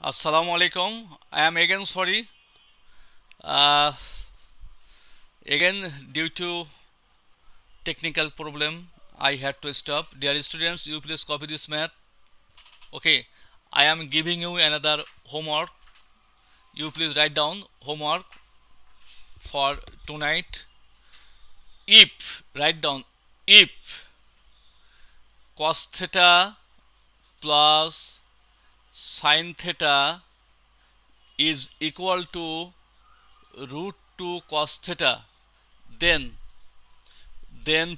Assalamu alaikum. I am again sorry. Uh, Again, due to technical problem, I had to stop. Dear students, you please copy this math. Okay, I am giving you another homework. You please write down homework for tonight. Write down if cos theta plus sin theta is equal to root 2 cos theta, then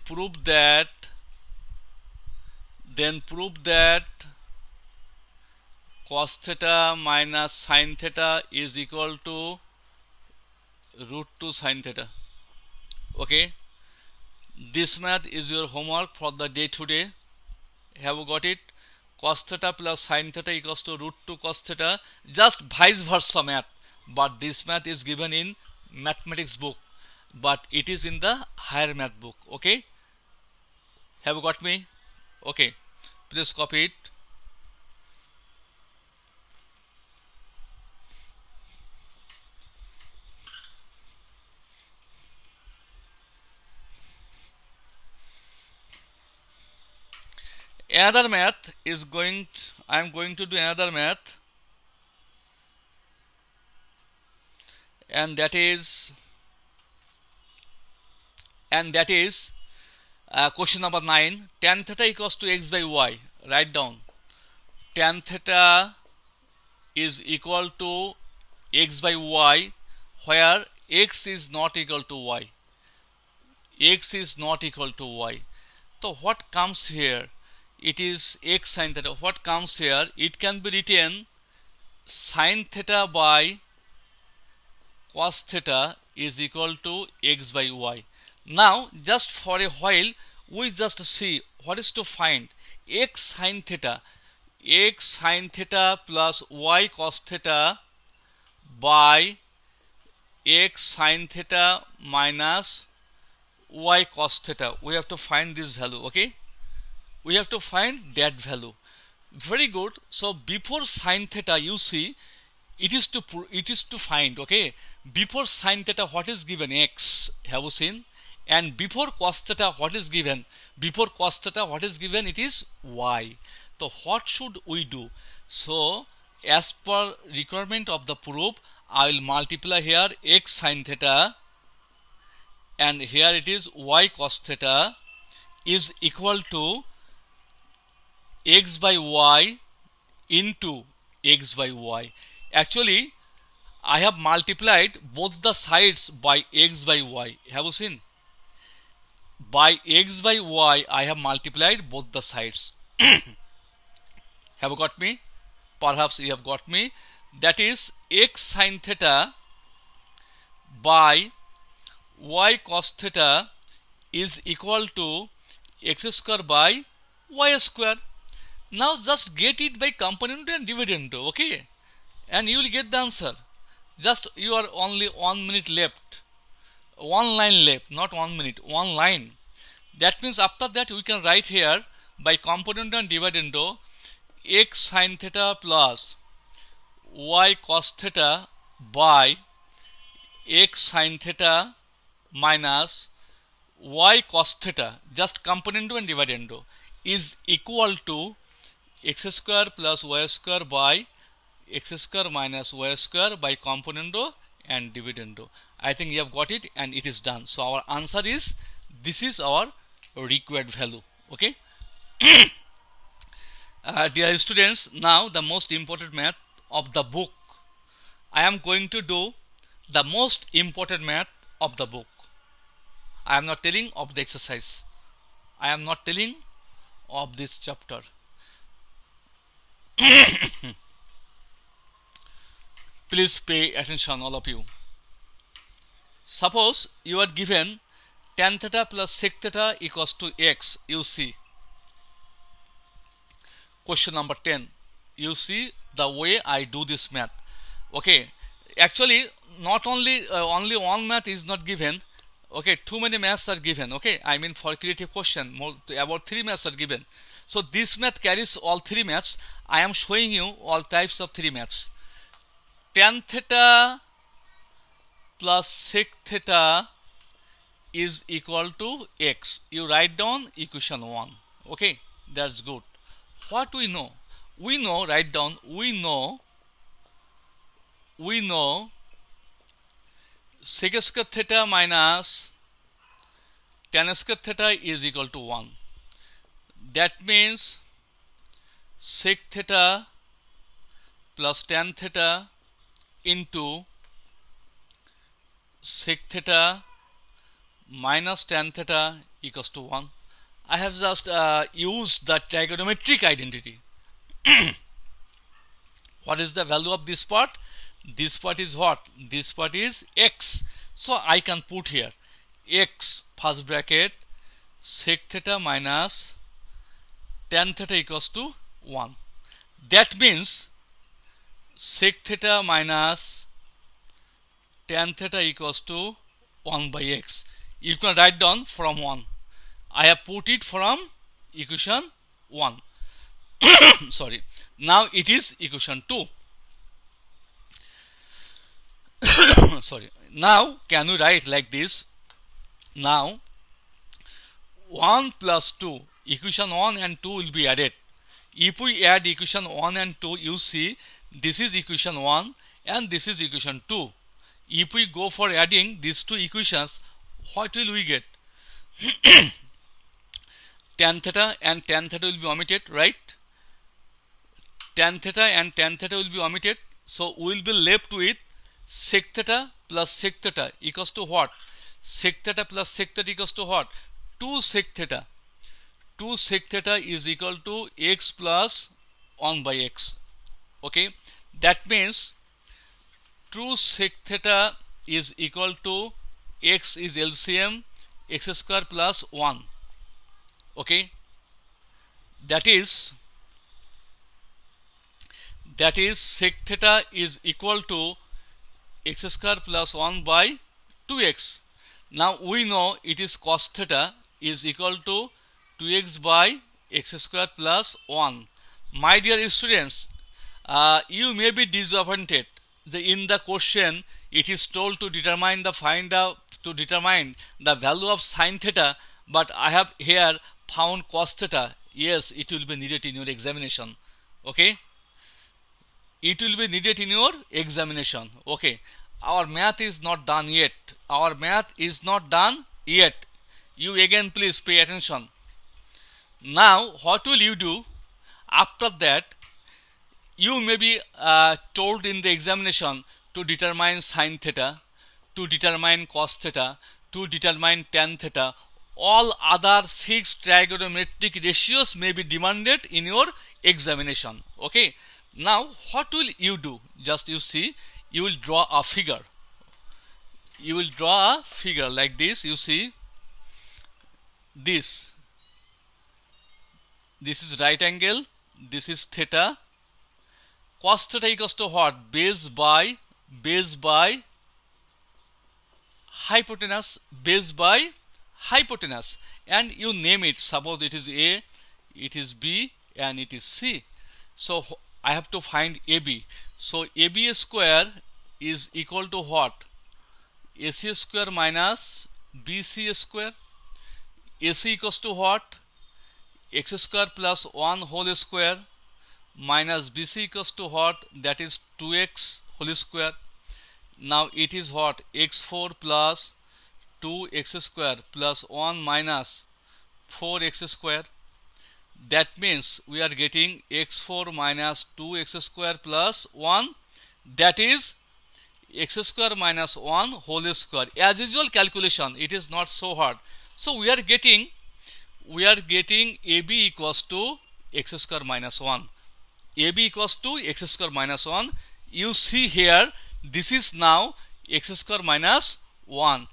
prove that cos theta minus sin theta is equal to root 2 sin theta. Okay, this math is your homework for the day today. Have you got it? Cos theta plus sin theta equals to root 2 cos theta, just vice versa math, but this math is given in mathematics book, but it is in the higher math book. Okay, have you got me? Okay, please copy it. Another math is I am going to do another math, and that is question number 9. Tan theta equals to x by y. Write down tan theta is equal to x by y, where x is not equal to y. So what comes here? It is x sin theta. What comes here? It can be written sin theta by cos theta is equal to x by y. Now just for a while we just see what is to find. X sin theta plus y cos theta by x sin theta minus y cos theta. We have to find this value. Okay, we have to find that value. Very good. So before sin theta, you see it is to find. Okay, before sin theta what is given? X. Have you seen? And before cos theta what is given? It is y. So what should we do? So as per requirement of the proof, I will multiply here x sin theta, and here it is y cos theta is equal to x by y into x by y. Actually, I have multiplied both the sides by x by y. Have you seen? By x by y, I have multiplied both the sides. Have you got me? Perhaps you have got me. That is x sin theta by y cos theta is equal to x square by y square. Now just get it by component and dividend. Okay, and you will get the answer. Just you are only 1 minute left, one line left, not 1 minute, one line. That means after that we can write here by component and dividend x sin theta plus y cos theta by x sin theta minus y cos theta, just component and dividend, is equal to x square plus y square by x square minus y square by component and dividend. I think you have got it, and it is done. So our answer is, this is our required value. Okay. Dear students, now the most important math of the book. I am going to do the most important math of the book. I am not telling of the exercise. I am not telling of this chapter. Please pay attention, all of you. Suppose you are given tan theta plus sec theta equals to x. You see question number 10. You see the way I do this math. Okay, actually not only one math is not given. Okay, too many maths are given. Okay, I mean for creative question, about 3 maths are given. So this math carries all 3 maths. I am showing you all types of 3 maths. tan theta plus sec theta is equal to x. You write down equation 1. Okay, that's good. What we know? We know, write down, we know sec square theta minus tan square theta is equal to 1. That means sec theta plus tan theta into sec theta minus tan theta equals to 1. I have just used the trigonometric identity. What is the value of this part? This part is what? This part is x. So I can put here x first bracket sec theta minus tan theta equals to 1. That means sec theta minus tan theta equals to 1 by x. You can write down from 1. I have put it from equation 1. Sorry. Now it is equation 2. Sorry. Now can we write like this? Now 1 plus 2, equation 1 and 2 will be added. If we add equation 1 and 2, you see this is equation 1 and this is equation 2. If we go for adding these two equations, what will we get? Tan theta and tan theta will be omitted, right? Tan theta and tan theta will be omitted. So we will be left with sec theta plus sec theta equals to what? Sec theta plus sec theta equals to what? 2 sec theta. 2 sec theta is equal to x plus 1 by x. Okay, that means 2 sec theta is equal to x is LCM x square plus 1. Okay, that is sec theta is equal to x square plus 1 by 2x. Now we know it is cos theta is equal to 2x by x square plus 1. My dear students, you may be disappointed. In the question it is told to determine the value of sin theta, but I have here found cos theta. Yes, it will be needed in your examination. Okay, it will be needed in your examination. Okay, our math is not done yet. Our math is not done yet. You again please pay attention. Now what will you do? After that you may be told in the examination to determine sin theta, to determine cos theta, to determine tan theta. All other 6 trigonometric ratios may be demanded in your examination. Okay, now what will you do? Just you see, you will draw a figure. You will draw a figure like this. You see this is right angle, this is theta. Cos theta equals to what? Base by hypotenuse, base by hypotenuse, and you name it. Suppose it is A, it is B, and it is C. So I have to find AB. So AB square is equal to what? AC square minus BC square. AC equals to what? X square plus 1 whole square minus BC equals to what? That is 2x whole square. Now it is what? X4 plus 2x square plus 1 minus 4x square. That means we are getting x4 minus 2x square plus 1. That is x square minus 1 whole square. As usual calculation, it is not so hard. So we are getting AB equals to x square minus 1. AB equals to x square minus 1. You see here, this is now x square minus 1.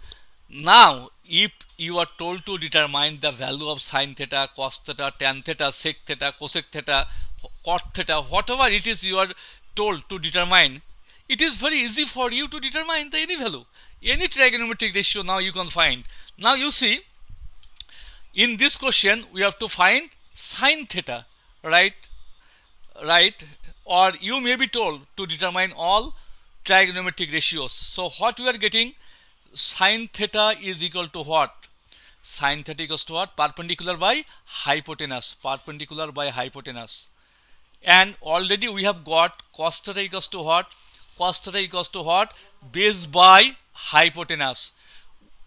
Now if you are told to determine the value of sin theta, cos theta, tan theta, sec theta, cosec theta, cot theta, whatever it is you are told to determine, it is very easy for you to determine the any value, any trigonometric ratio. Now you can find. Now you see, in this question we have to find sin theta, right? Or you may be told to determine all trigonometric ratios. So what we are getting, sine theta is equal to what? Sine theta equals to what? Perpendicular by hypotenuse. Perpendicular by hypotenuse. And already we have got cos theta equals to what? Cos theta equals to what? Base by hypotenuse.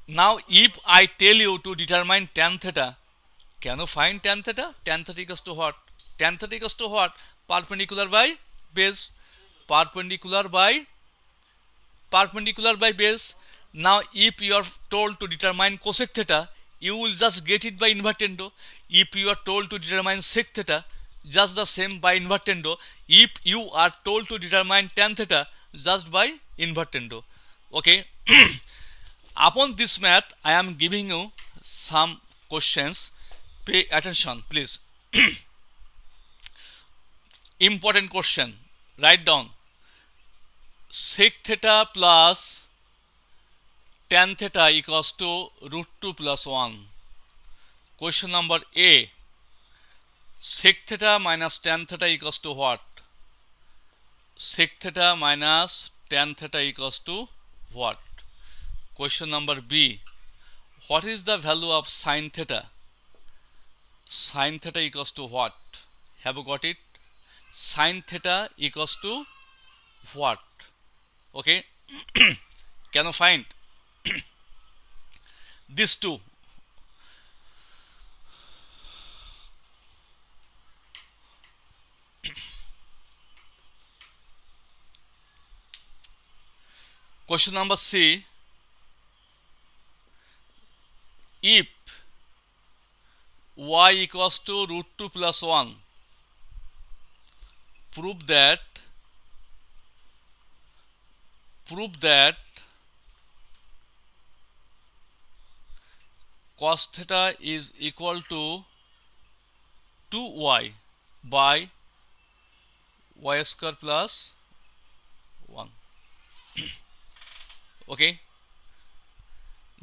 Now if I tell you to determine tan theta, can you find tan theta? Tan theta equals to what? Tan theta equals to what? Perpendicular by base. Perpendicular by base. Now if you are told to determine cosec theta, you will just get it by invertendo. If you are told to determine sec theta, just the same by invertendo. If you are told to determine tan theta, just by invertendo. Okay. Upon this math, I am giving you some questions. Pay attention, please. Important question. Write down. Sec theta plus tan theta equals to root 2 plus 1. Question number A. Sec theta minus tan theta equals to what? Sec theta minus tan theta equals to what? Question number B. What is the value of sine theta? Sine theta equals to what? Have you got it? Sine theta equals to what? Okay. Can you find these two? Question number C. If y equals to root 2 plus 1, prove that cos theta is equal to 2y by y square plus 1. Okay.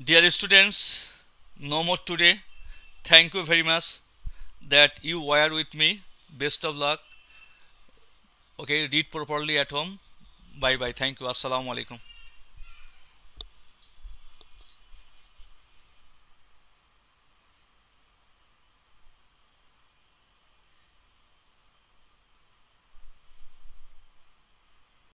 Dear students, no more today. Thank you very much that you were with me. Best of luck. Okay, read properly at home. Bye bye. Thank you. Assalamu alaikum.